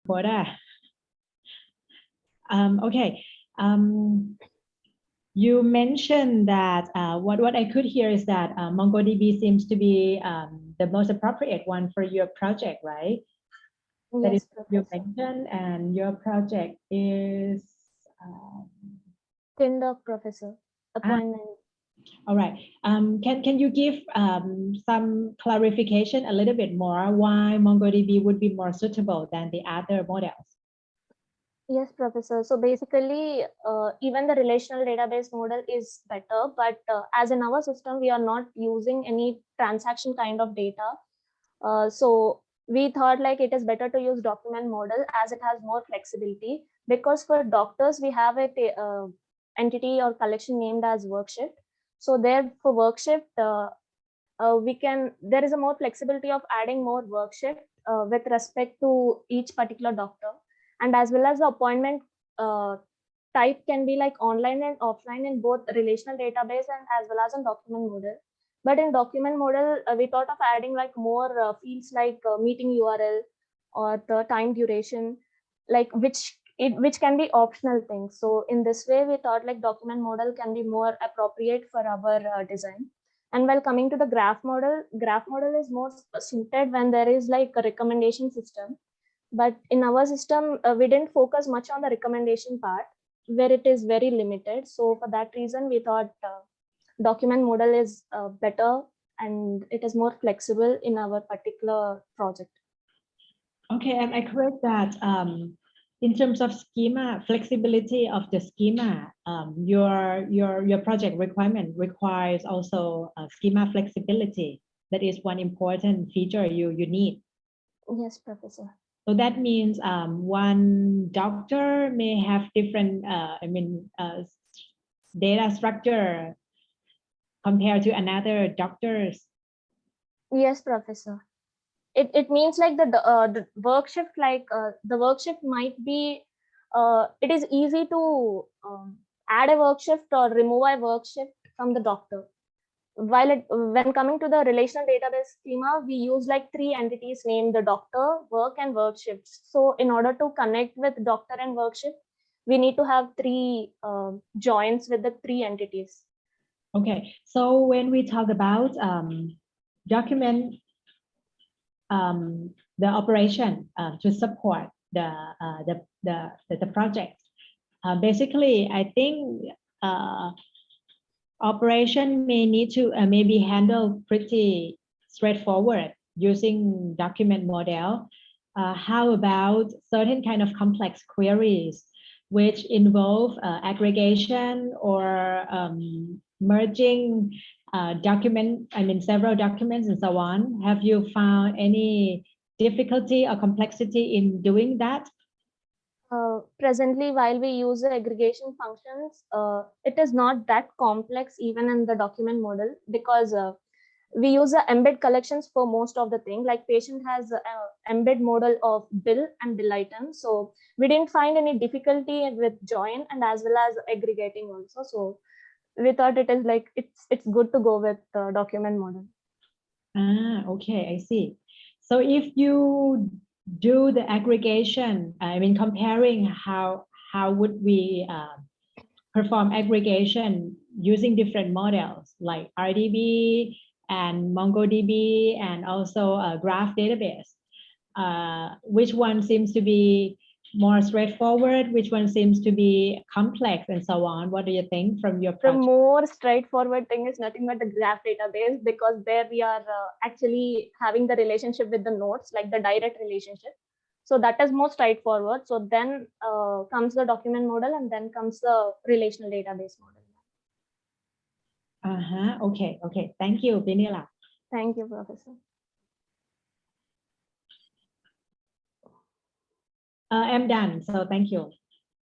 Quota. Okay. You mentioned that what I could hear is that MongoDB seems to be the most appropriate one for your project, right? That is Yes, what you Professor. mentioned, and your project is Tindoc, Professor. Appointment. all right. Can you give some clarification a little bit more why MongoDB would be more suitable than the other models? Yes, Professor. So basically, even the relational database model is better, but as in our system, we are not using any transaction kind of data. So we thought like it is better to use document model as it has more flexibility, because for doctors, we have a entity or collection named as worksheet. So there for worksheet, there is a more flexibility of adding more worksheet with respect to each particular doctor, and as well as the appointment type can be like online and offline in both relational database and as well as in document model. But in document model, we thought of adding like more fields like meeting URL or the time duration, like which can be optional things. So in this way, we thought like document model can be more appropriate for our design. And while coming to the graph model is more suited when there is like a recommendation system. But in our system, we didn't focus much on the recommendation part where it is very limited. So for that reason, we thought document model is better and it is more flexible in our particular project. Okay, am I correct that in terms of schema, flexibility of the schema, your project requirement requires also schema flexibility. That is one important feature you need. Yes, Professor. So that means one doctor may have different, data structure compared to another doctor's. Yes, Professor. It means like the work shift, like the work shift might be, it is easy to add a work shift or remove a work shift from the doctor. While when coming to the relational database schema, we use like three entities named the doctor, work, and work shifts. So in order to connect with doctor and work shift, we need to have three joins with the three entities. Okay, so when we talk about document the operation to support the project, basically, I think operation may need to maybe handle pretty straightforward using document model. How about certain kind of complex queries which involve aggregation or merging several documents and so on? Have you found any difficulty or complexity in doing that? Presently, while we use the aggregation functions, it is not that complex even in the document model, because we use the embed collections for most of the thing. Like patient has embed model of bill and bill item. So we didn't find any difficulty with join and as well as aggregating also. So we thought it is like, it's good to go with the document model. Okay, I see. So if you do the aggregation, comparing how would we perform aggregation using different models like RDB and MongoDB and also a graph database. Which one seems to be more straightforward? Which one seems to be complex and so on? What do you think from your project? The more straightforward thing is nothing but the graph database, because there we are actually having the relationship with the nodes, like the direct relationship. So that is more straightforward. So then comes the document model and then comes the relational database model. Okay. Thank you, Binila. Thank you, Professor. I'm done. So thank you.